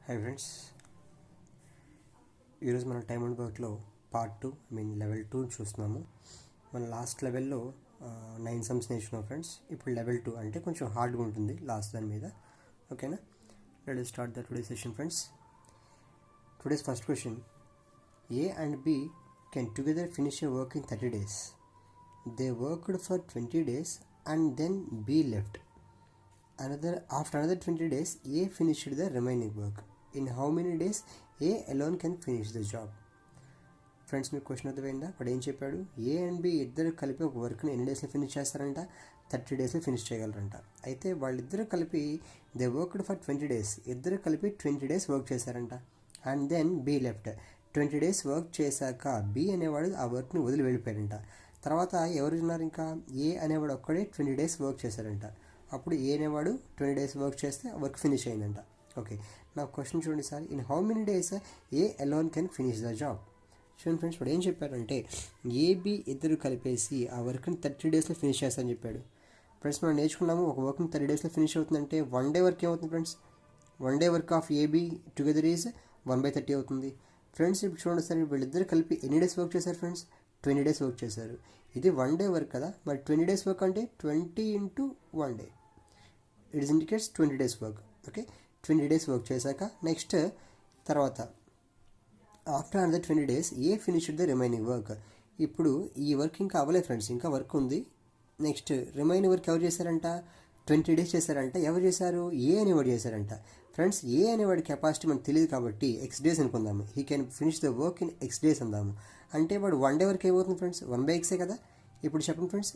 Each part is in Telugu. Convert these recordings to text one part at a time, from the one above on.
హై ఫ్రెండ్స్, ఈరోజు మన టైమ్ అండ్ వర్క్లో పార్ట్ 2 లెవెల్ 2 చూస్తున్నాము. మన లాస్ట్ లెవెల్లో 9 సమ్స్ నేర్చుకున్నాం ఫ్రెండ్స్. ఇప్పుడు లెవెల్ 2 అంటే కొంచెం హార్డ్గా ఉంటుంది లాస్ట్ దాని మీద. ఓకేనా, let us start the today session friends. Today's first question: A and B can together finish a work in 30 days. They worked for 20 days and then B left. After another 20 days, A finished the remaining work. In how many days A alone can finish the job? Friends, మీకు క్వశ్చన్ అర్థమైందా? వాడు ఏం చెప్పాడు? ఏ అండ్ బి ఇద్దరు కలిపి ఒక వర్క్ని ఎన్ని డేస్లో ఫినిష్ చేస్తారంట? 30 డేస్లో ఫినిష్ చేయగలరంట. అయితే వాళ్ళిద్దరు కలిపి దే వర్క్డ్ ఫర్ 20 డేస్, ఇద్దరు కలిపి 20 డేస్ వర్క్ చేశారంట. And then B left. 20 days work చేశాక బి అనేవాడు ఆ వర్క్ని వదిలి వెళ్ళిపోయారంట. తర్వాత ఎవరు ఉన్నారు? ఇంకా ఏ అనేవాడు ఒక్కడే 20 డేస్ వర్క్ చేశారంట. అప్పుడు ఏ అనేవాడు 20 డేస్ వర్క్ చేస్తే వర్క్ ఫినిష్ అయిందంట. ఓకే, నా క్వశ్చన్ చూడండి sir. In how many days A alone can finish the job? చూడండి ఫ్రెండ్స్, వాడు ఏం చెప్పారంటే ఏబి ఇద్దరు కలిపేసి ఆ వర్క్ని 30 డేస్లో ఫినిష్ చేస్తారని చెప్పాడు. ఫ్రెండ్స్, మనం నేర్చుకున్నాము ఒక వర్క్ని 30 డేస్లో ఫినిష్ అవుతుందంటే 1 డే వర్క్ ఏమవుతుంది friends? 1 day work of AB together is 1/30 అవుతుంది. ఫ్రెండ్స్, ఇప్పుడు చూడండి సార్, వీళ్ళిద్దరు కలిపి ఎన్ని డేస్ వర్క్ చేశారు ఫ్రెండ్స్? 20 డేస్ వర్క్ చేశారు. ఇది 1 డే వర్క్ కదా, మరి 20 డేస్ వర్క్ అంటే 20 into 1 day. It indicates 20 days work. Okay, 20 days work చేశాక నెక్స్ట్ తర్వాత after another 20 days A finished the remaining work. ఇప్పుడు ఈ వర్క్ ఇంకా అవ్వలేదు ఫ్రెండ్స్, ఇంకా వర్క్ ఉంది. నెక్స్ట్ రిమైనింగ్ వర్క్ ఎవరు చేశారంట? 20 డేస్ చేశారంట. ఎవరు చేశారు? ఏ అనేవాడు చేశారంట. ఫ్రెండ్స్, ఏ అనేవాడి కెపాసిటీ మనకు తెలియదు కాబట్టి X డేస్ అనుకుందాము. He can finish the work in X days అందాము. అంటే వాడు 1 డే వర్క్ ఏమవుతుంది ఫ్రెండ్స్? 1/X కదా. ఇప్పుడు చెప్పండి ఫ్రెండ్స్,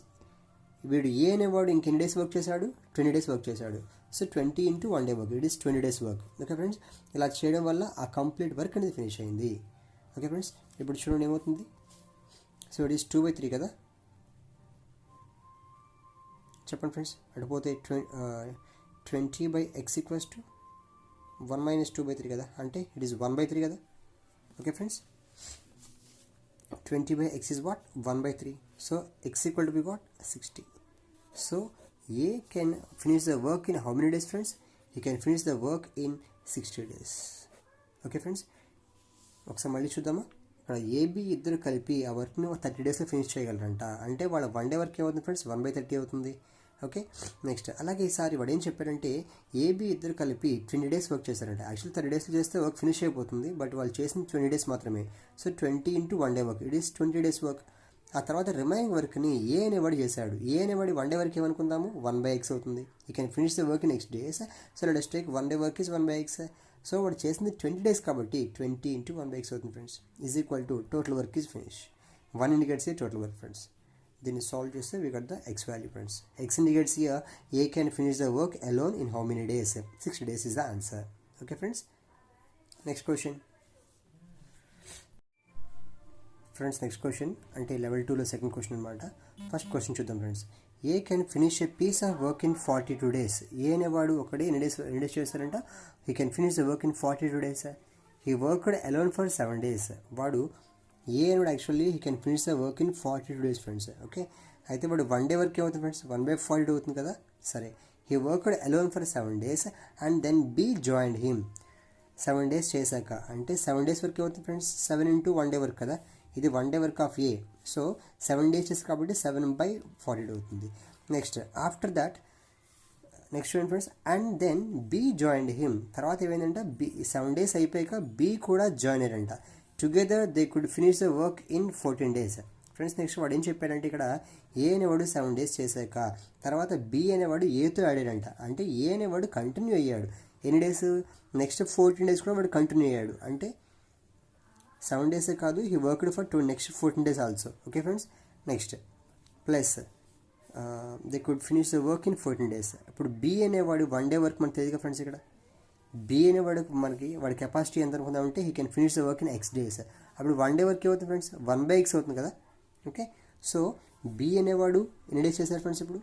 వీడు ఏ అనేవాడు ఇంకెన్ని డేస్ వర్క్ చేశాడు? 20 డేస్ వర్క్ చేశాడు. So 20 into 1 day work, it is 20 days work. Okay friends, ఇలా చేయడం వల్ల ఆ కంప్లీట్ వర్క్ అనేది ఫినిష్ అయింది. ఓకే ఫ్రెండ్స్, ఇప్పుడు చూడండి ఏమవుతుంది. సో ఇట్ ఈస్ 2/3 కదా. చెప్పండి ఫ్రెండ్స్, అడిపోతే 20/x ఈక్వల్స్ టు 1 - 2/3 కదా, అంటే ఇట్ ఈస్ 1/3 కదా. Okay friends, 20/x is what? 1/3. So x equal to be what? 60. So A can finish the work in how many days friends? He can finish the work in 60 days. Okay friends, ఒకసారి మళ్ళీ చూద్దామా. ఇక్కడ ఏబి ఇద్దరు కలిపి ఆ వర్క్ని 30 డేస్లో ఫినిష్ చేయగలరంట. అంటే వాళ్ళ 1 డే వర్క్ ఏమవుతుంది ఫ్రెండ్స్? 1/30 అవుతుంది. ఓకే, నెక్స్ట్ అలాగే ఈసారి వాడు ఏం చెప్పాడంటే ఏబి ఇద్దరు కలిపి 20 డేస్ వర్క్ చేశారంట. యాక్చువల్లీ 30 డేస్లో చేస్తే వర్క్ ఫినిష్ అయిపోతుంది, బట్ వాళ్ళు చేసిన 20 డేస్ మాత్రమే. So 20 into 1 day work, it is 20 days work. ఆ తర్వాత రిమైనింగ్ వర్క్ని ఏ అనేవాడు చేశాడు. ఏ అనేవాడు 1 డే వర్క్ ఏమనుకుందాము? 1/X అవుతుంది. You can finish the work in next days. So let us take 1 day work is 1/X. So వాడు చేసింది 20 డేస్ కాబట్టి 20 into 1/X అవుతుంది friends. Is equal to total work is finish. 1 indicates total work friends. దీన్ని సాల్వ్ చేస్తే we got the X value friends. X indicates here A can finish the work alone in how many days? 60 days is the answer. Okay friends, next question. Friends, next question అంటే లెవెల్ 2లో సెకండ్ క్వశ్చన్ అనమాట. ఫస్ట్ క్వశ్చన్ చూద్దాం friends. A can finish a piece of work in 42 days. A అనేవాడు ఒకడే ఎన్ని డేస్ చేస్తారంట? He can finish the work in 42 days. He worked alone for 7 days. వాడు ఏ అనేవాడు actually he can finish the work in 42 days friends. Okay, అయితే వాడు 1 డే వర్క్ ఏమవుతుంది ఫ్రెండ్స్? 1/42 అవుతుంది కదా. సరే, he worked alone for 7 days and then B joined him. 7 days చేశాక అంటే 7 days వర్క్ ఏమవుతుంది ఫ్రెండ్స్? 7 into 1 day వర్క్ కదా. ఇది 1 day work of A. So 7 days చేసి కాబట్టి 7/42 అవుతుంది. నెక్స్ట్ ఆఫ్టర్ దాట్ నెక్స్ట్ చూడండి friends, and then B joined him. తర్వాత ఏమైందంట? బీ 7 days అయిపోయాక బీ కూడా జాయిన్ అయ్యారంట. Together they could finish the work in 14 days. Friends, next వాడు ఏం చెప్పాడంటే ఇక్కడ ఏ అనేవాడు 7 days చేశాక తర్వాత బి అనేవాడు ఏతో ఆడాడంట. అంటే ఏ అనేవాడు కంటిన్యూ అయ్యాడు. ఎన్ని డేస్? నెక్స్ట్ 14 days కూడా వాడు కంటిన్యూ అయ్యాడు. అంటే 7 days కాదు, he worked for next 14 days also. Okay friends, next plus they could finish the work in 14 days. ఇప్పుడు బి అనేవాడు 1 day వర్క్ మనకు తెలియదు ఫ్రెండ్స్. ఇక్కడ బి అనేవాడు వాడి కెపాసిటీ ఎంత అనుకుందామంటే he can finish the work in X days. అప్పుడు 1 day వర్క్ ఏమవుతుంది ఫ్రెండ్స్? 1/X అవుతుంది కదా. ఓకే, సో బి అనేవాడు ఎన్ని డేస్ చేశాడు ఫ్రెండ్స్? ఇప్పుడు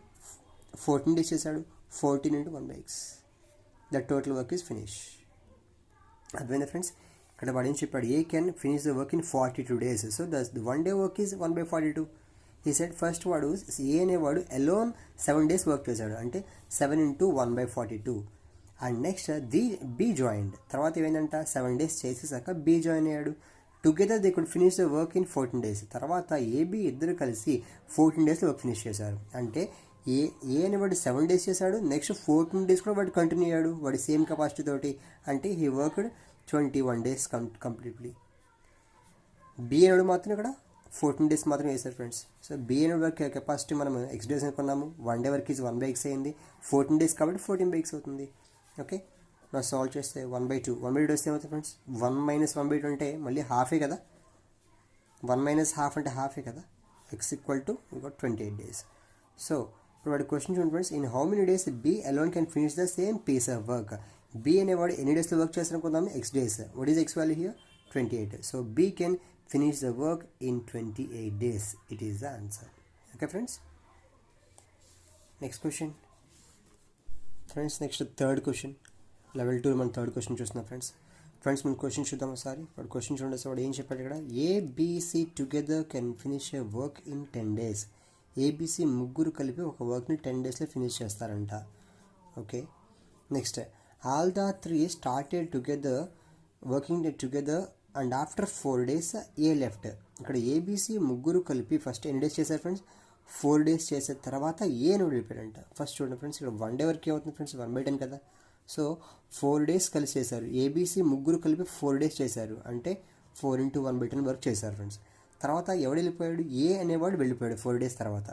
14 days చేశాడు. 14 into 1/X, the total work is finish. అర్థమైందా ఫ్రెండ్స్? ఇక్కడ వాడు ఏం చెప్పాడు? ఏ can finish the work in 42 days. So the 1 day work is 1/42. He said first వాడు ఏ అనేవాడు అలోన్ 7 days వర్క్ చేశాడు. అంటే 7 into 1/42. And next be joined. తర్వాత ఏమైందంట 7 days చేసేసాక బి జాయిన్ అయ్యాడు. Together they could finish the work in 14 days. తర్వాత ఏబి ఇద్దరు కలిసి 14 days వర్క్ ఫినిష్ చేశారు. అంటే ఏ అనేవాడు 7 days చేశాడు, నెక్స్ట్ 14 days కూడా వాడు కంటిన్యూ అయ్యాడు వాడి సేమ్ కెపాసిటీ తోటి. అంటే he worked 21 days completely. B అనేవాడు మాత్రం ఇక్కడ 14 days మాత్రం వేశారు ఫ్రెండ్స్. సో బి అనే వర్క్ కెపాసిటీ మనం x days అనుకున్నాము. 1 day వర్క్ ఈజ్ 1/x అయింది. 14 days కాబట్టి 14/x అవుతుంది. ఓకే, నా సాల్వ్ చేస్తే 1/2 వస్తే ఏమవుతుంది ఫ్రెండ్స్? 1 - 1/2 అంటే మళ్ళీ హాఫే కదా. 1 - half అంటే హాఫే కదా. x = 28 days. సో ఇప్పుడు వాడి క్వశ్చన్ చూడండి friends, in how many days B alone can finish the same piece of work. B అనేవాడు ఎన్ని డేస్లో వర్క్ చేస్తారనుకుందాము? x days. What is x value here? 28. So B can finish the work in 28 days. It is the answer. Okay friends, next question friends. Next third question, level 2 మన థర్డ్ క్వశ్చన్ చూస్తున్నాం ఫ్రెండ్స్ మన క్వశ్చన్ చూద్దాం ఒకసారి. వాడు క్వశ్చన్ చూడండి. వాడు ఏం చెప్పాడు ఇక్కడ? ABC together can finish a work in 10 days. ABC ముగ్గురు కలిపి ఒక వర్క్ని 10 daysలో ఫినిష్ చేస్తారంట. Okay, next all the 3 started together working together and after 4 days A left. ఇక్కడ ఏబిసి ముగ్గురు కలిపి ఫస్ట్ ఎన్ని డేస్ చేశారు ఫ్రెండ్స్? 4 days చేసిన తర్వాత ఏని వెళ్ళిపోయారంట. ఫస్ట్ చూడండి ఫ్రెండ్స్, ఇక్కడ 1 day వరకు ఏమవుతుంది ఫ్రెండ్స్? 1/10 కదా. సో 4 days కలిసి చేశారు. ఏబిసి ముగ్గురు కలిపి 4 days చేశారు. అంటే 4 × 1/10 వర్క్ చేశారు ఫ్రెండ్స్. తర్వాత ఎవడు వెళ్ళిపోయాడు? ఏ అనేవాడు వెళ్ళిపోయాడు 4 days తర్వాత.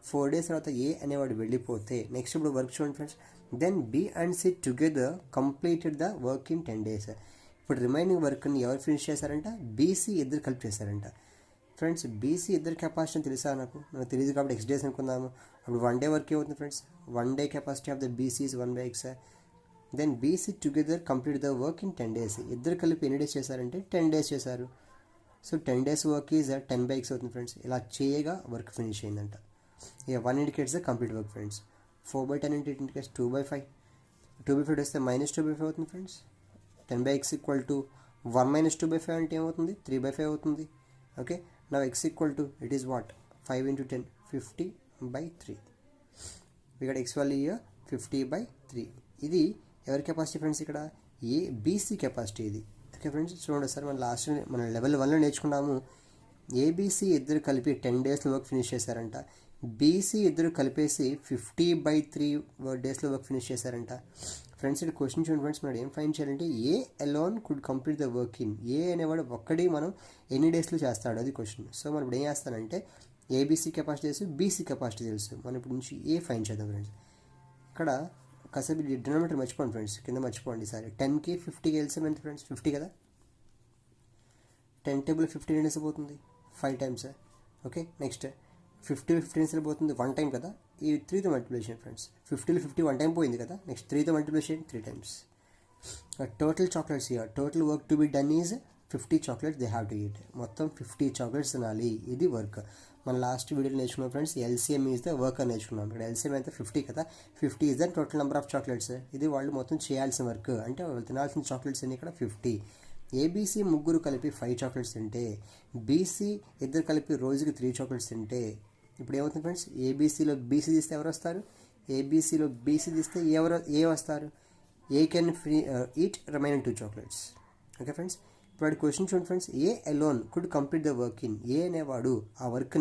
4 days తర్వాత ఏ అనేవాడు వెళ్ళిపోతే నెక్స్ట్ ఇప్పుడు వర్క్ చూడండి friends. Then B and C together completed the work in 10 days. ఇప్పుడు రిమైనింగ్ వర్క్ని ఎవరు ఫినిష్ చేశారంట? బీసీ ఇద్దరు కలిపి చేశారంట. ఫ్రెండ్స్ బీసీ ఇద్దరు కెపాసిటీ తెలుసా? నాకు తెలియదు కాబట్టి x days అనుకుందాము. అప్పుడు 1 day వర్క్ ఏమవుతుంది friends? 1 day capacity of the BC is 1/x. Then BC together complete the work in 10 days. ఇద్దరు కలిపి ఎన్ని డేస్ చేశారంటే 10 days చేశారు. So 10 days work is 10/x అవుతుంది ఫ్రెండ్స్. ఇలా చేయగా వర్క్ ఫినిష్ అయిందంట. ఇక 1 indicates the complete work friends. 4/10 అంటే ఇట్ ఇండికేట్స్ 2/5. 2/5 వస్తే -2/5 అవుతుంది ఫ్రెండ్స్. 10/x = 1 - 2/5 అంటే ఏమవుతుంది? 3/5 అవుతుంది. ఓకే, నా x = ఇట్ ఈస్ వాట్? 5 × 10 50/3. ఇక్కడ x వాల్యూ 50/3. ఇది ఎవరి కెపాసిటీ ఫ్రెండ్స్? ఇక్కడ బీసీ కెపాసిటీ ఇది. ఓకే ఫ్రెండ్స్, చూడండి సార్, మన లెవెల్ 1లో నేర్చుకున్నాము. ఏబీసీ ఇద్దరు కలిపి 10 daysలో వర్క్ ఫినిష్ చేశారంట. బీసీ ఇద్దరు కలిపేసి 50/3 daysలో వర్క్ ఫినిష్ చేశారంట. ఫ్రెండ్స్ ఇక్కడ క్వశ్చన్ చూడండి ఫ్రెండ్స్, మనం ఏం ఫైండ్ చేయాలంటే A alone could complete the work in. A అనేవాడు ఒక్కడే మనం ఎన్ని డేస్లో చేస్తాడు అది క్వశ్చన్. సో మనం ఇప్పుడు ఏం చేస్తానంటే ఏబీసీ కెపాసిటీ తెలుసు, బీసీ కెపాసిటీ తెలుసు. మనం ఇప్పుడు నుంచి ఏ ఫైండ్ చేద్దాం ఫ్రెండ్స్. ఇక్కడ కాసేపు డినామినేటర్ మర్చిపోండి ఫ్రెండ్స్, కింద మర్చిపోండి. సరే 10కి 50కి వెళ్తే ఎంత ఫ్రెండ్స్? 50 కదా. 10 టేబుల్ 15 డేస్ పోతుంది 5 times. ఓకే, నెక్స్ట్ 50 15 డేస్ పోతుంది 1 time కదా. ఈ 3తో మల్టిప్లికేషన్ ఫ్రెండ్స్. 50 50 1 time పోయింది కదా. నెక్స్ట్ 3తో multiplication 3 times. Total chocolates here total work to be done is 50 chocolates they have to eat. మొత్తం 50 chocolates తినాలి. ఇది వర్క్. మన లాస్ట్ వీడియోలో నేర్చుకున్నాం friends, LCM is the work అని నేర్చుకున్నాం. ఇక్కడ ఎల్సిఎం అయితే 50 కదా. 50 is the total number of chocolates. ఇది వాళ్ళు మొత్తం చేయాల్సిన వర్క్. అంటే వాళ్ళు తినాల్సిన చాక్లెట్స్ అన్ని ఇక్కడ 50. ఏబీసీ ముగ్గురు కలిపి 5 chocolates తింటే, బీసీ ఇద్దరు కలిపి రోజుకి 3 chocolates తింటే ఇప్పుడు ఏమవుతుంది ఫ్రెండ్స్? ఏబీసీలో బీసీ తీస్తే ఎవరు వస్తారు? ఏబీసీలో బీసీ తీస్తే ఏ వస్తారు? A can eat remaining 2 chocolates. Okay friends, ఇప్పుడు క్వశ్చన్ చూడండి friends. A alone could complete the work in. A అనేవాడు ఆ వర్క్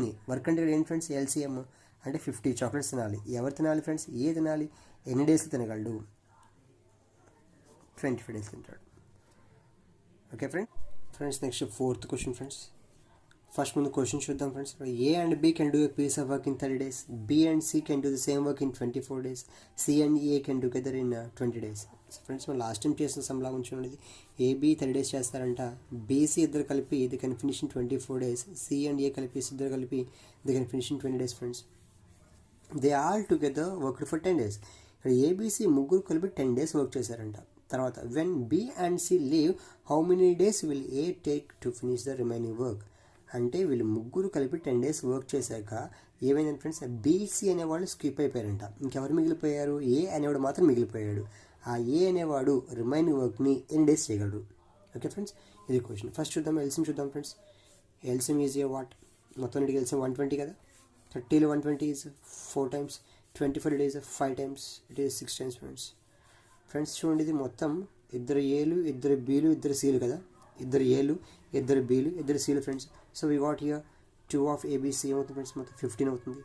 అంటే ఏంటి ఫ్రెండ్స్? ఎల్సిఎం అంటే 50 chocolates తినాలి. ఎవరు తినాలి ఫ్రెండ్స్? ఏ తినాలి. ఎన్ని డేస్లో తినగలడు? 25 days తింటాడు. Okay friends next 4th question friends. First ముందు క్వశ్చన్ చూద్దాం friends. A and B can do a piece of work in 30 days. B and C can do the same work in 24 days. C and A can together in 20 days. Friends మనం లాస్ట్ టైం చేసిన సమ్లా ఉంచున్నది. ఏబి 30 days చేస్తారంట. బీసీ ఇద్దరు కలిపి the can finish in 24 days. C and A కలిపి ఇద్దరు కలిపి the can finish in 20 days friends. They all together worked for 10 days. ఇక్కడ ఏబీసీ ముగ్గురు కలిపి 10 days వర్క్ చేశారంట. తర్వాత when B and C leave how many days will A take to finish the remaining work. అంటే వీళ్ళు ముగ్గురు కలిపి 10 days వర్క్ చేశాక ఏమైందంటే ఫ్రెండ్స్, బీసీ అనేవాళ్ళు స్కిప్ అయిపోయారంట. ఇంకెవరు మిగిలిపోయారు? ఏ అనేవాడు మాత్రం మిగిలిపోయాడు. ఆ ఏ అనేవాడు రిమైనింగ్ వర్క్ని ఎన్ని డేస్ చేయగలడు? ఓకే ఫ్రెండ్స్, ఇది క్వశ్చన్. ఫస్ట్ చూద్దాం, ఎల్సిఎం చూద్దాం friends. LCM is a what? మొత్తం ఇంటికి ఎల్సిఎం 120 కదా. 30లో 120 is 4 times. 24 days 5 times. It is 6 times friends. Friends చూడండి, ఇది మొత్తం ఇద్దరు ఏలు, ఇద్దరు బీలు, ఇద్దరు సీలు కదా, ఇద్దరు ఏలు, ఇద్దరు బీలు, ఇద్దరు seal friends. So we what here 2 of ABC ఏమవుతుంది ఫ్రెండ్స్, మొత్తం 15 అవుతుంది.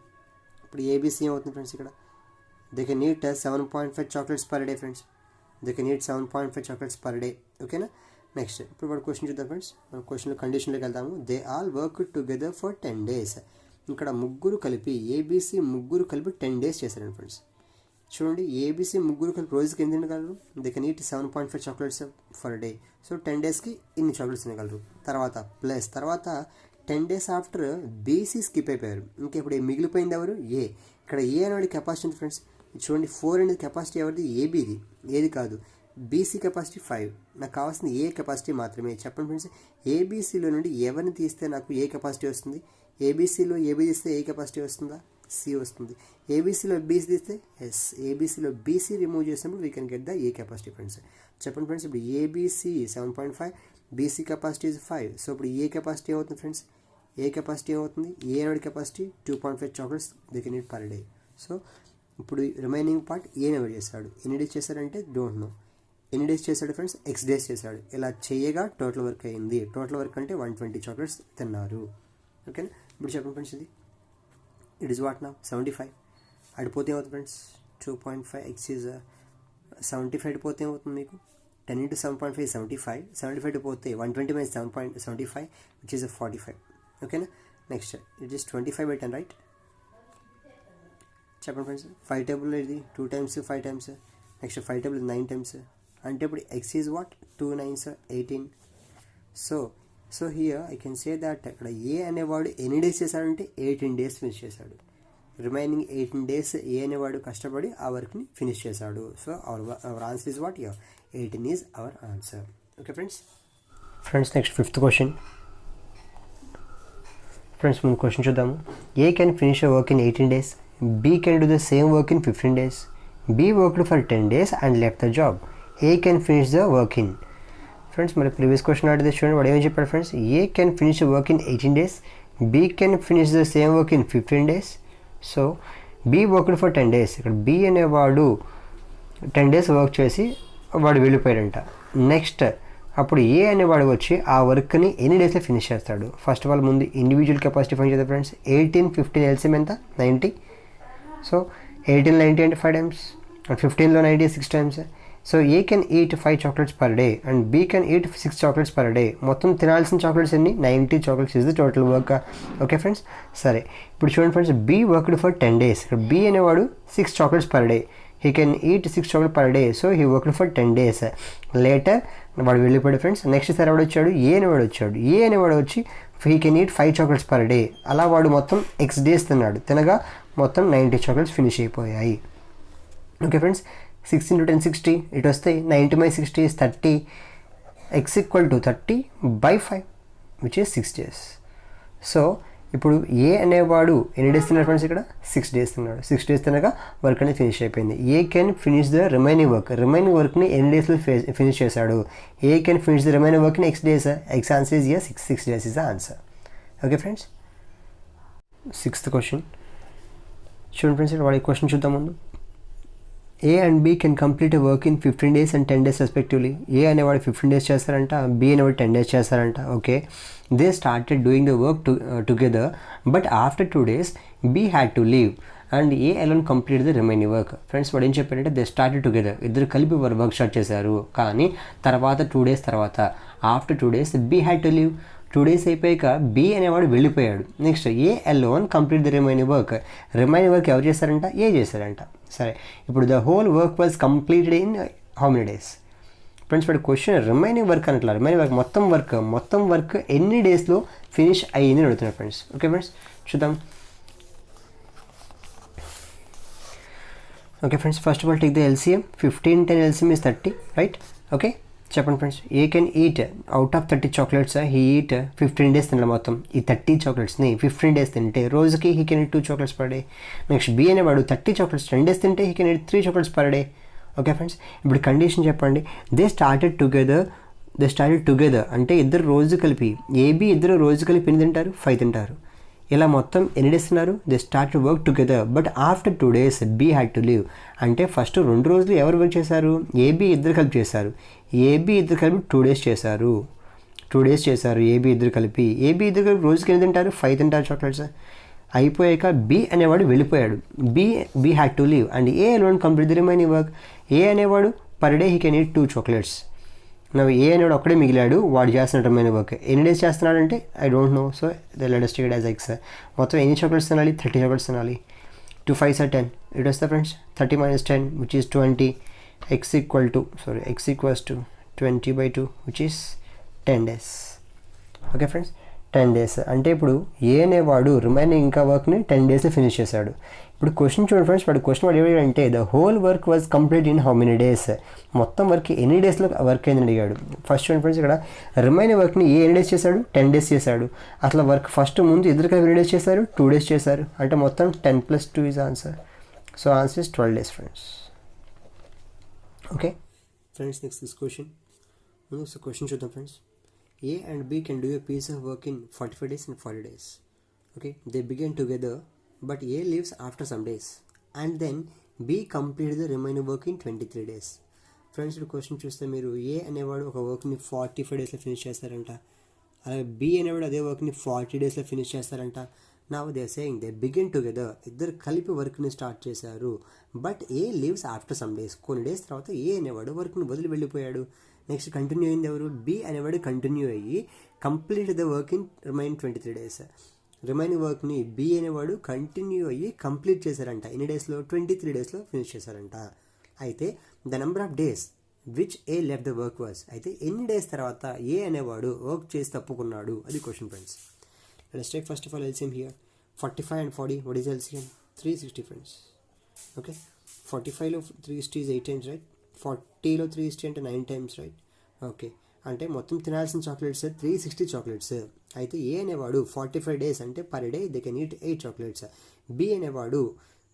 ఇప్పుడు ఏబీసీ ఏమవుతుంది ఫ్రెండ్స్, ఇక్కడ they can eat 7.5 chocolates per day friends, they can eat 7.5 chocolates per day. ఓకేనా. నెక్స్ట్ ఇప్పుడు వాడు క్వశ్చన్ చూద్దాం ఫ్రెండ్స్. మనం క్వశ్చన్లో కండిషన్లోకి వెళ్దాము. They all work together for 10 days. ఇక్కడ ముగ్గురు కలిపి ఏబీసీ ముగ్గురు కలిపి 10 days చేశారండి ఫ్రెండ్స్. చూడండి, ఏబీసీ ముగ్గురు కలిపి రోజుకి ఎన్ని తినగలరు, they can eat 7.5 chocolates per day. So 10 daysకి ఇన్ని చాక్లెట్స్ తినగలరు. తర్వాత ప్లస్ తర్వాత 10 days ఆఫ్టర్ బీసీ స్కిప్ అయిపోయారు. ఇంకా ఇప్పుడు మిగిలిపోయింది ఎవరు, ఏ. ఇక్కడ ఏ అనేది కెపాసిటీ ఉంది ఫ్రెండ్స్. చూడండి 4 అనేది కెపాసిటీ ఎవరిది, ఏబీది, ఏది కాదు. బీసీ కెపాసిటీ 5, నాకు కావాల్సింది ఏ కెపాసిటీ మాత్రమే. చెప్పండి ఫ్రెండ్స్, ఏబీసీలో నుండి ఎవరిని తీస్తే నాకు ఏ కెపాసిటీ వస్తుంది, ఏబీసీలో ఏబీ తీస్తే ఏ కెపాసిటీ వస్తుందా, సి వస్తుంది. ఏబీసీలో బీసీ తీస్తే ఎస్, ఏబీసీలో బీసీ రిమూవ్ చేసినప్పుడు we can get the A capacity friends. చెప్పండి ఫ్రెండ్స్, ఇప్పుడు ఏబీసీ 7.5, బీసీ కెపాసిటీ 5. సో ఇప్పుడు ఏ కెపాసిటీ ఏమవుతుంది ఫ్రెండ్స్, ఏ కెపాసిటీ ఏమవుతుంది, ఏ అనేది capacity 2.5 chocolates they can eat per day. So ఇప్పుడు రిమైనింగ్ పార్ట్ ఏ నెవర్ చేశాడు, ఎన్ని డేస్ చేశాడంటే డోంట్ నో. ఎన్ని డేస్ చేశాడు ఫ్రెండ్స్, ఎక్స్ డేస్ చేశాడు. ఇలా చేయగా టోటల్ వర్క్ అయింది. టోటల్ వర్క్ అంటే 120 chocolates తిన్నారు. ఓకేనా. ఇప్పుడు చెప్పండి ఫ్రెండ్స్, ఇది ఇట్ ఈస్ వాట్ నా 75. అడిపోతే ఏమవుతుంది ఫ్రెండ్స్, 2.5 ఎక్స్ ఈజ్ 75. అడిపోతే ఏమవుతుంది మీకు, 10 into 7.5 is 75. 75 అడిపోతే 120 minus 7.75 which is 45. ఓకేనా. Next it is 25/10 right. చెప్పండి ఫ్రెండ్స్, 5 టేబుల్ ఇది 2 times 5 times. Next 5 table 9 times. అంటే ఇప్పుడు X is what 2 9s 18. So here I can say that ఇక్కడ ఏ అనేవాడు ఎన్ని డేస్ చేశాడంటే 18 days ఫినిష్ చేశాడు. రిమైనింగ్ 18 days ఏ అనేవాడు కష్టపడి ఆ వర్క్ని ఫినిష్ చేశాడు. So our answer is what here 18 is our answer. Okay friends. Next 5th question friends. ముందు క్వశ్చన్ చూద్దాము. A can finish work in 18 days, B can do the same work in 15 days, B worked for 10 days and left the job, A can finish the work in. Friends మరి ప్రీవియస్ క్వశ్చన్ అడిగితే చూడండి, వాడు ఏమని చెప్పాడు friends, A can finish the work in 18 days, B can finish the same work in 15 days. So B worked for 10 days. ఇక్కడ బీ అనేవాడు 10 days వర్క్ చేసి వాడు వెళ్ళిపోయాడంట. నెక్స్ట్ అప్పుడు ఏ అనేవాడు వచ్చి ఆ వర్క్ని ఎన్ని డేస్లో ఫినిష్ చేస్తాడు. ఫస్ట్ ఆఫ్ ఆల్ ముందు ఇండివిజువల్ కెపాసిటీ ఫైండ్ చేద్దాం ఫ్రెండ్స్. 18 15 ఎల్సిఎం ఎంత 90. సో 18 90 అంటే 5 times, అండ్ 15లో 90 6 times. So A can eat 5 chocolates per day and B can eat 6 chocolates per day. మొత్తం తినాల్సిన చాక్లెట్స్ ఎన్ని 90 chocolates is the total work. Okay friends. సరే ఇప్పుడు చూడండి friends, B worked for 10 days. ఇక్కడ బీ అనేవాడు 6 chocolates per day. He can eat 6 chocolates per day. So he worked for 10 days. Later వాడు వెళ్ళిపోయాడు ఫ్రెండ్స్. నెక్స్ట్ సార్ ఎవడు వచ్చాడు, ఏ అనేవాడు వచ్చాడు. ఏ అనేవాడు వచ్చి he can eat 5 chocolates per day. అలా వాడు మొత్తం ఎక్స్ డేస్ తిన్నాడు. తినగా మొత్తం 90 chocolates ఫినిష్ అయిపోయాయి. Okay friends. 6 into 10 60. ఇటు వస్తే 90 by 60 is 30. X equal to 30 by 5 which is 6 days. So ఇప్పుడు ఏ అనేవాడు ఎన్ని డేస్ తిన్నాడు ఫ్రెండ్స్, ఇక్కడ 6 days తిన్నాడు. 6 days తినగా వర్క్ అనేది ఫినిష్ అయిపోయింది. A can finish the remaining work. Remaining వర్క్ని ఎన్ని డేస్లో ఫినిష్ చేశాడు. A can finish the remaining work in X days. X answer is yes, 6 days is the answer. Okay friends. 6th question చూడండి ఫ్రెండ్స్, వాడి క్వశ్చన్ చూద్దాం ముందు. A and B can complete work in 15 days అండ్ 10 days రెస్పెక్టివ్లీ. ఏ అనేవాడు 15 days చేస్తారంట, బీ అనేవాడు 10 days చేస్తారంట. Okay, they started doing the work together but after 2 days B had to leave and A alone complete the remaining work. Friends వాడు ఏం చెప్పారంటే దే స్టార్టెడ్ టుగెదర్, ఇద్దరు కలిపి వర్క్ స్టార్ట్ చేశారు. కానీ తర్వాత 2 days తర్వాత after 2 days B had to leave. 2 days అయిపోయాక బీ అనేవాడు వెళ్ళిపోయాడు. Next A alone complete the remaining work. Remaining work ఎవరు చేశారంట, ఏ చేశారంట. సరే ఇప్పుడు the whole work was completed in how many days. Friends వాడు క్వశ్చన్ రిమైనింగ్ వర్క్ అనట్లా, రిమైనింగ్ వర్క్ మొత్తం వర్క్ ఎన్ని డేస్లో ఫినిష్ అయ్యింది అని అడుగుతున్నాడు ఫ్రెండ్స్. ఓకే ఫ్రెండ్స్ చూద్దాం. Okay friends, first of all take the LCM. 15 10 LCM is 30 right. Okay చెప్పండి friends, A can eat out of 30 chocolates he eat 15 days తినాలి. మొత్తం ఈ 30 chocolates 15 days తింటే రోజుకి he can eat 2 chocolates per day. Next B అనేవాడు 30 chocolates 10 days తింటే he can eat 3 chocolates per day. Okay friends, ఇప్పుడు కండిషన్ చెప్పండి. దే స్టార్టెడ్ టుగెదర్ అంటే ఇద్దరు రోజు కలిపి, ఏబీ ఇద్దరు రోజు కలిపి ఎన్ని తింటారు, 5 తింటారు. ఇలా మొత్తం ఎన్ని డేస్ ఉన్నారు? They start to work together but after 2 days B had to leave. అంటే ఫస్ట్ 2 రోజులు ఎవరు వర్క్ చేశారు? ఏబీ ఇద్దరు కలిపి చేశారు. ఏబీ ఇద్దరు కలిపి 2 days చేశారు. 2 days చేశారు ఏబీ ఇద్దరు కలిపి. ఏబీ ఇద్దరు కలిపి రోజుకి ఎన్ని తింటారు? 5 తింటారు చాక్లెట్స్. అయిపోయాక బి అనేవాడు వెళ్ళిపోయాడు. B had to leave and A alone complete the remaining work. A అనేవాడు per day he can eat 2 chocolates. నవ్వు ఏ అనేవాడు ఒక్కడే మిగిలాడు, వాడు చేస్తున్న రిమైనింగ్ వర్క్. ఎన్ని డేస్ చేస్తున్నాడంటే I don't know, so let us take it as x. మొత్తం ఎన్ని చాక్లెట్స్ తినాలి? 30 chocolates తినాలి. 2 5s are 10. ఇట్ వస్తా friends 30 minus 10 which is 20. x equals to 20/2 which is 10 days. Okay friends, 10 days. అంటే ఇప్పుడు ఏ అనేవాడు రిమైనింగ్ ఇంకా వర్క్ని 10 daysలో ఫినిష్ చేశాడు. ఇప్పుడు క్వశ్చన్ చూడండి ఫ్రెండ్స్, వాడు ఏమంటే the whole work was complete in how many days. మొత్తం వర్క్ ఎన్ని డేస్లో వర్క్ అయిందని అడిగాడు. ఫస్ట్ చూడండి ఫ్రెండ్స్, ఇక్కడ రిమైనింగ్ వర్క్ని ఏ ఎన్ని డేస్ చేశాడు? 10 days చేశాడు. అసలు వర్క్ ఫస్ట్ ముందు ఇద్దరు కలిపి ఎన్ని డేస్ చేశారు? 2 days చేశారు. అంటే మొత్తం 10 + 2 is answer. So answer is 12 days friends. Okay friends, next question. Question చూద్దాం friends. A and B can do a piece of work in 45 days and 40 days. Okay, they begin together, but A leaves after some days, and then B completed the remaining work in 23 days. Friends, ఇప్పుడు క్వశ్చన్ చూస్తే మీరు ఏ అనేవాడు ఒక వర్క్ని 45 daysలో ఫినిష్ చేస్తారంట, అలాగే బి అనేవాడు అదే వర్క్ని 40 daysలో ఫినిష్ చేస్తారంట. Now they are saying they begin together, ఇద్దరు కలిపి వర్క్ని స్టార్ట్ చేశారు. But A leaves after some days, కొన్ని డేస్ తర్వాత ఏ అనేవాడు వర్క్ని వదిలి వెళ్ళిపోయాడు. నెక్స్ట్ కంటిన్యూ అయింది ఎవరు? బి అనేవాడు కంటిన్యూ అయ్యి complete the work in remain 23 days. Remaining వర్క్ని బి అనేవాడు కంటిన్యూ అయ్యి కంప్లీట్ చేశారంట. ఎన్ని డేస్లో? 23 daysలో ఫినిష్ చేశారంట. అయితే the number of days which A left the work was, అయితే ఎన్ని డేస్ తర్వాత ఏ అనేవాడు వర్క్ చేసి తప్పుకున్నాడు, అది question friends. Let's take first of all LCM here. 45 and 40, what is LCM? 360 friends. Okay, 45లో 360 is 8 times, రైట్? 40లో 360 అంటే 9 times, రైట్? ఓకే, అంటే మొత్తం తినాల్సిన చాక్లెట్స్ 360 చాక్లెట్స్. అయితే ఏ అనేవాడు 45 days అంటే per day they can eat 8 chocolates. B అనేవాడు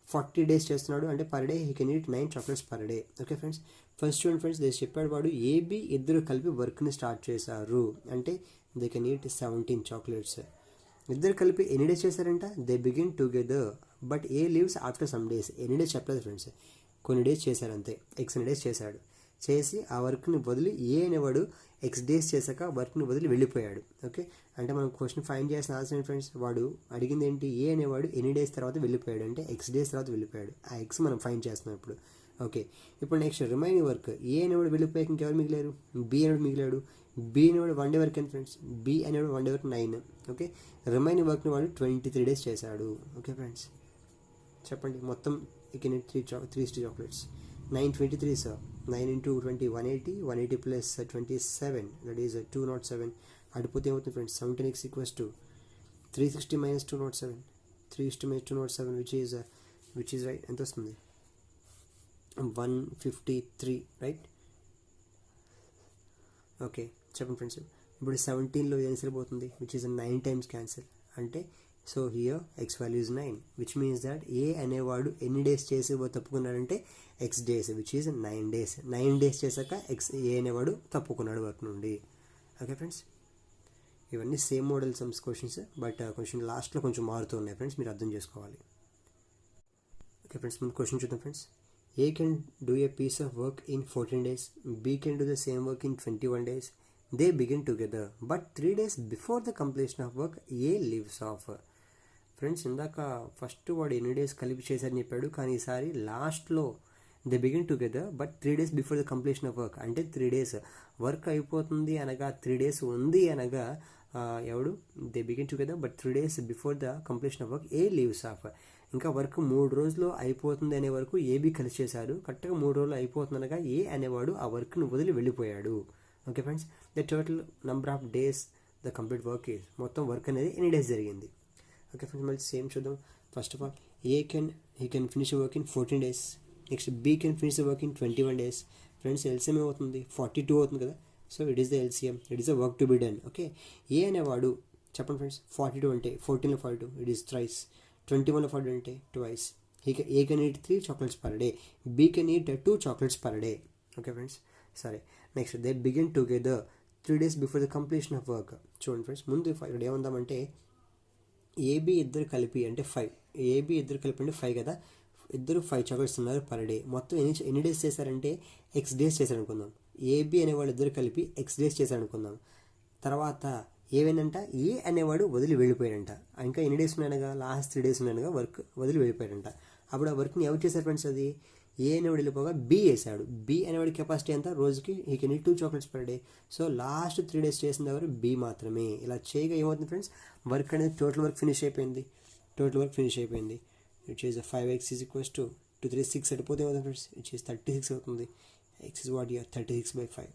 40 days చేస్తున్నాడు అంటే per day he can eat 9 chocolates per day. Okay friends, first చూడండి ఫ్రెండ్స్, దే చెప్పాడు వాడు ఏబి ఇద్దరు కలిపి వర్క్ని స్టార్ట్ చేశారు అంటే దే కెన్ ఈట్ 17 chocolates. ఇద్దరు కలిపి ఎన్ని డేస్ చేశారంట? They begin together but A leaves after some days. ఎన్ని డేస్ చెప్పలేదు ఫ్రెండ్స్, కొన్ని డేస్ చేశారు అంతే. ఎక్స్ డేస్ చేశాడు, చేసి ఆ వర్క్ని వదిలి ఏ అనేవాడు ఎక్స్ డేస్ చేశాక వర్క్ని వదిలి వెళ్ళిపోయాడు. ఓకే, అంటే మనం క్వశ్చన్ ఫైండ్ చేసిన ఆన్సర్ ఫ్రెండ్స్, వాడు అడిగింది ఏంటి? ఏ అనేవాడు ఎన్ని డేస్ తర్వాత వెళ్ళిపోయాడు అంటే ఎక్స్ డేస్ తర్వాత వెళ్ళిపోయాడు. ఆ ఎక్స్ మనం ఫైండ్ చేస్తున్నాం ఇప్పుడు. ఓకే, ఇప్పుడు నెక్స్ట్ రిమైనింగ్ వర్క్ ఏ అనేవాడు వెళ్ళిపోయాక ఇంకెవరు మిగిలారు? బి అనేవాడు మిగిలాడు. బి అనేవాడు 1 day వర్క్ ఎంత ఫ్రెండ్స్? బి అనేవాడు 1 day వర్క్ 9. ఓకే, రిమైనింగ్ వర్క్ని వాడు 23 days చేశాడు. ఓకే ఫ్రెండ్స్, చెప్పండి మొత్తం you can eat 360 chocolates. 9 23 sir, 9 into 20 180, 180 plus 27 that is 207. అడిపోతే ఏమవుతుంది friends? 17x equals to 360 minus 207, 360 minus 207 which is right, ఎంత వస్తుంది? 153, రైట్? ఓకే, చెప్పండి ఫ్రెండ్స్. ఇప్పుడు 17లో ఏం సరిపోతుంది? విచ్ ఈజ్ 9 times క్యాన్సిల్ అంటే, so here X value is 9 which means that A అనేవాడు ఎన్ని డేస్ చేసి తప్పుకున్నాడంటే X days which is 9 days. 9 days చేశాక ఏ అనేవాడు తప్పుకున్నాడు వర్క్ నుండి. ఓకే ఫ్రెండ్స్, ఇవన్నీ same model sums questions, but కొంచెం లాస్ట్లో కొంచెం మారుతూ ఉన్నాయి ఫ్రెండ్స్, మీరు అర్థం చేసుకోవాలి. ఓకే ఫ్రెండ్స్, ముందు క్వశ్చన్ చూద్దాం friends. A can do a piece of work in 14 days, B can do the same work in 21 days. They begin together, but 3 days before the completion of work, A leaves off. Friends, ఇందాక ఫస్ట్ వాడు ఎన్ని డేస్ కలిపి చేశారని చెప్పాడు, కానీ ఈసారి లాస్ట్లో they begin together but 3 days before the completion of work. అంటే 3 days వర్క్ అయిపోతుంది అనగా 3 days ఉంది అనగా ఎవడు? They begin together but 3 days before the completion of work A leaves of. ఇంకా వర్క్ 3 రోజుల్లో అయిపోతుంది అనే వరకు ఏబీ కలిసి చేశారు. కరెక్ట్గా 3 రోజులు అయిపోతుంది అనగా ఏ అనేవాడు ఆ వర్క్ను వదిలి వెళ్ళిపోయాడు. Okay friends, the total number of days the complete work is, మొత్తం వర్క్ అనేది ఎన్ని డేస్ జరిగింది. ఓకే ఫ్రెండ్స్, మళ్ళీ సేమ్ చూద్దాం. First of all he can finish work in 14 days. Next B can finish the work in 21 days. Friends, LCM ఏమవుతుంది? 42 అవుతుంది కదా. So it is the LCM, it is the work to be done. Okay, A అనేవాడు చెప్పండి ఫ్రెండ్స్, 42 అంటే 14లో 42 ఇట్ ఈస్ థ్రైస్, 21లో 40 అంటే twice. A can eat 3 chocolates per day, B can eat 2 chocolates per day. Okay friends, సరే. Next they begin together 3 days before the completion of work. చూడండి ఫ్రెండ్స్, ముందు ఇక్కడ ఏమందామంటే ఏబి ఇద్దరు కలిపి అంటే 5, ఏబి ఇద్దరు కలిపి అంటే 5 కదా, ఇద్దరు 5 చాక్లెట్స్ తిన్నారు పర్ డే. మొత్తం ఎన్ని డేస్ చేశారంటే ఎక్స్ డేస్ చేశారు అనుకుందాం. ఏబి అనేవాళ్ళు ఇద్దరు కలిపి ఎక్స్ డేస్ చేశారు అనుకుందాం. తర్వాత ఏమైందంట, ఏ అనేవాడు వదిలి వెళ్ళిపోయాడంట. ఇంకా ఎన్ని డేస్ ఉన్నాయనగా, లాస్ట్ 3 డేస్ ఉన్నాయనగా వర్క్ వదిలి వెళ్ళిపోయాడంట. అప్పుడు ఆ వర్క్ని ఎవరు చేశారు ఫ్రెండ్స్, అది ఏ అనేవాడు వెళ్ళిపోగా బి వేసాడు. బి అనేవాడి కెపాసిటీ ఎంత, రోజుకి ఈ can eat 2 chocolates per day. So last 3 days చేసింది ఎవరు, బి మాత్రమే. ఇలా చేయగా ఏమవుతుంది ఫ్రెండ్స్, వర్క్ అనేది టోటల్ వర్క్ ఫినిష్ అయిపోయింది. Which is 5x is equals to 2 3 6 అయిపోతే ఏమవుతుంది ఫ్రెండ్స్, విచ్ ఈస్ 36 అవుతుంది. X is what year 36/5.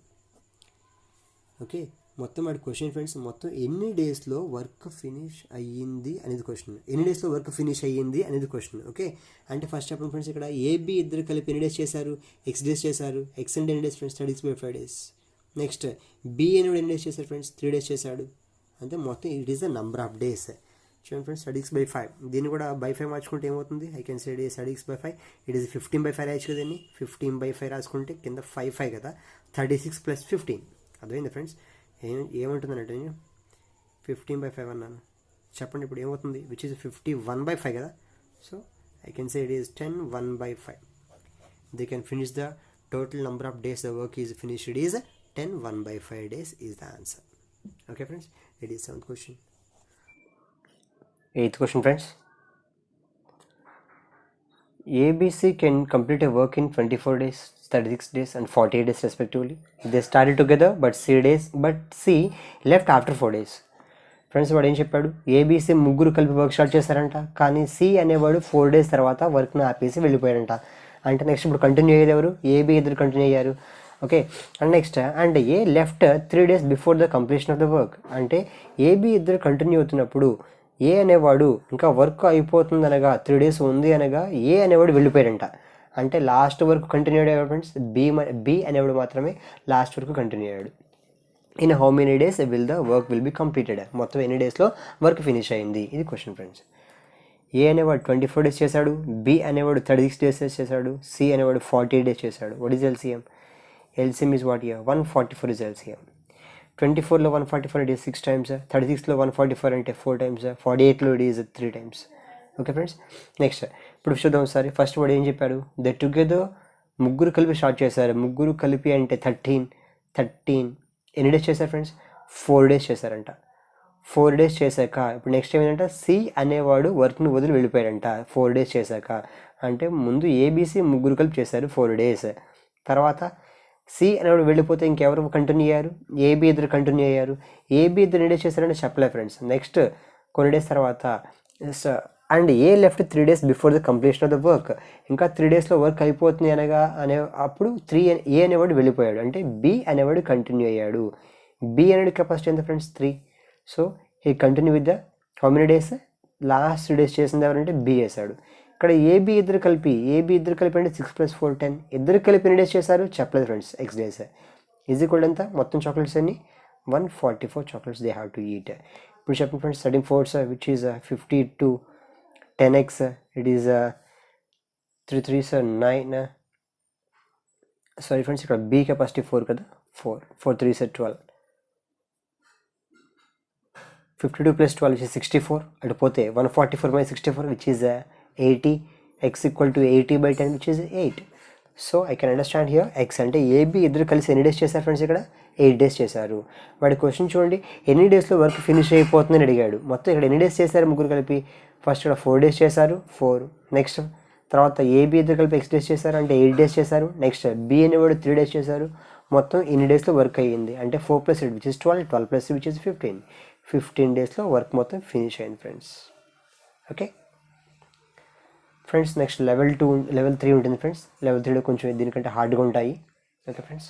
Okay, మొత్తం వాడి క్వశ్చన్ ఫ్రెండ్స్, మొత్తం ఎన్ని డేస్లో వర్క్ ఫినిష్ అయ్యింది అనేది క్వశ్చన్. ఓకే, అంటే ఫస్ట్ చెప్పండి ఫ్రెండ్స్, ఇక్కడ ఏబి ఇద్దరు కలిపి ఎన్ని డేస్ చేశారు, ఎక్స్ డేస్ చేశారు. ఎక్స్ అంటే ఎన్ని days friends, 36/5 days. Next B అనేవాడు ఎన్ని డేస్ చేశారు ఫ్రెండ్స్, 3 డేస్ చేశాడు. అంటే మొత్తం it is the number of days. చూడండి ఫ్రెండ్స్, 36/5. దీన్ని కూడా బై 5 మార్చుకుంటే ఏమవుతుంది, I can say it is 36/5. It is 15/5 రాయొచ్చు కదండి. 15/5 రాసుకుంటే కింద 5 కదా, 36 + 15. అర్థమైంది ఫ్రెండ్స్, ఏమంటుందనంటే 15/5 అన్నాను. చెప్పండి ఇప్పుడు ఏమవుతుంది, విచ్ ఈస్ 51/5 కదా. So I can say it is 10/1/5. They can finish the total number of days the work is finished. It is 10/1/5 days is the answer. Okay friends, it is 7th question. 8th question friends. ABC can complete a work in 24 days, 36 days and 48 days respectively. They started together but C left after 4 days. Friends వాడు ఏం చెప్పాడు, ఏబీసీ ముగ్గురు కలిపి వర్క్ స్టార్ట్ చేశారంట, కానీ సి అనేవాడు 4 days తర్వాత వర్క్ను ఆపేసి వెళ్ళిపోయాడంట. అంటే నెక్స్ట్ ఇప్పుడు కంటిన్యూ అయ్యేది ఎవరు, ఏబీ ఇద్దరు కంటిన్యూ అయ్యారు. Okay, and next and A left 3 days before the completion of the work. అంటే ఏబీ ఇద్దరు కంటిన్యూ అవుతున్నప్పుడు ఏ అనేవాడు ఇంకా వర్క్ అయిపోతుంది అనగా 3 days ఉంది అనగా ఏ అనేవాడు వెళ్ళిపోయాడంట. అంటే లాస్ట్ వరకు కంటిన్యూ అయ్యాడు ఫ్రెండ్స్, బి అనేవాడు మాత్రమే లాస్ట్ వరకు కంటిన్యూ అయ్యాడు. In how many days will the work will be completed, మొత్తం ఎన్ని డేస్లో వర్క్ ఫినిష్ అయింది, ఇది క్వశ్చన్ ఫ్రెండ్స్. ఏ అనేవాడు 24 days చేశాడు, బి అనేవాడు 36 days చేశాడు, సి అనేవాడు 48 days చేశాడు. What is LCM? LCM is what here 144 is LCM. 24లో 144 ఇట్ ఈస్ 6 times, 36లో 144 అంటే 4 times, 48లో it is 3 times. Okay friends, next ఇప్పుడు చూద్దాం ఒకసారి. ఫస్ట్ వాడు ఏం చెప్పాడు, ద టుగెదర్ ముగ్గురు కలిపి స్టార్ట్ చేశారు. ముగ్గురు కలిపి అంటే 13 ఎన్ని డేస్ చేశారు ఫ్రెండ్స్, 4 days చేశారంట. 4 days చేశాక ఇప్పుడు నెక్స్ట్ ఏమైందంట, సి అనేవాడు వర్క్ని వదిలి వెళ్ళిపోయాడంట 4 days చేశాక. అంటే ముందు ఏబీసీ ముగ్గురు కలిపి చేశారు 4 days, తర్వాత సి అనేవాడు వెళ్ళిపోతే ఇంకెవరు కంటిన్యూ అయ్యారు, ఏబీ ఇద్దరు కంటిన్యూ అయ్యారు. ఏబీ ఇద్దరు ఎన్ని డేస్ చేశారంటే చెప్పలే ఫ్రెండ్స్. నెక్స్ట్ కొన్ని డేస్ తర్వాత and A left 3 days before the completion of the work. ఇంకా 3 daysలో వర్క్ అయిపోతుంది అనే అప్పుడు ఏ అనేవాడు వెళ్ళిపోయాడు. అంటే బి అనేవాడు కంటిన్యూ అయ్యాడు. బి అనేవాడు కెపాసిటీ ఎంత friends, 3. So he continue with the how many days, last 3 days చేసింది ఎవరంటే బి వేశాడు. ఇక్కడ ఏబీ ఇద్దరు కలిపి అంటే 6 + 4 10. ఇద్దరు కలిపి ఎన్ని డేస్ చేశారు చెప్పలేదు friends, X days. Is equal ఎంత మొత్తం చాక్లెట్స్ అన్ని 144 chocolates they have to eat. ఇప్పుడు చెప్పండి friends, 34 which is 52, 10x it is 3 3s 9. Sorry friends, ఇక్కడ బి కెపాసిటీ 4 కదా, 4 3s 12. 52 + 12 which is 64. అటు పోతే 144 - 64 which is 80. x equal to 80/10 which is 8. So I can understand here X అంటే ఏబీ ఇద్దరు కలిసి ఎన్ని డేస్ చేశారు ఫ్రెండ్స్, ఇక్కడ 8 days చేశారు. వాడి క్వశ్చన్ చూడండి, ఎన్ని డేస్లో వర్క్ ఫినిష్ అయిపోతుందని అడిగాడు. మొత్తం ఇక్కడ ఎన్ని డేస్ చేశారు ముగ్గురు కలిపి, ఫస్ట్ ఇక్కడ 4 days చేశారు 4. నెక్స్ట్ తర్వాత ఏబీ ఇద్దరు కలిపి ఎక్స్ డేస్ చేశారు అంటే 8 days చేశారు. నెక్స్ట్ బి అనేవాడు 3 days చేశారు. మొత్తం ఇన్ని డేస్లో వర్క్ అయ్యింది అంటే 4 + 8 which is 12, 12 + 3 which is 15. 15 daysలో work మొత్తం ఫినిష్ అయింది friends. Okay friends, next level 3 ఉంటుంది ఫ్రెండ్స్. లెవెల్ 3లో కొంచెం దీనికంటే హార్డ్గా ఉంటాయి. Okay friends.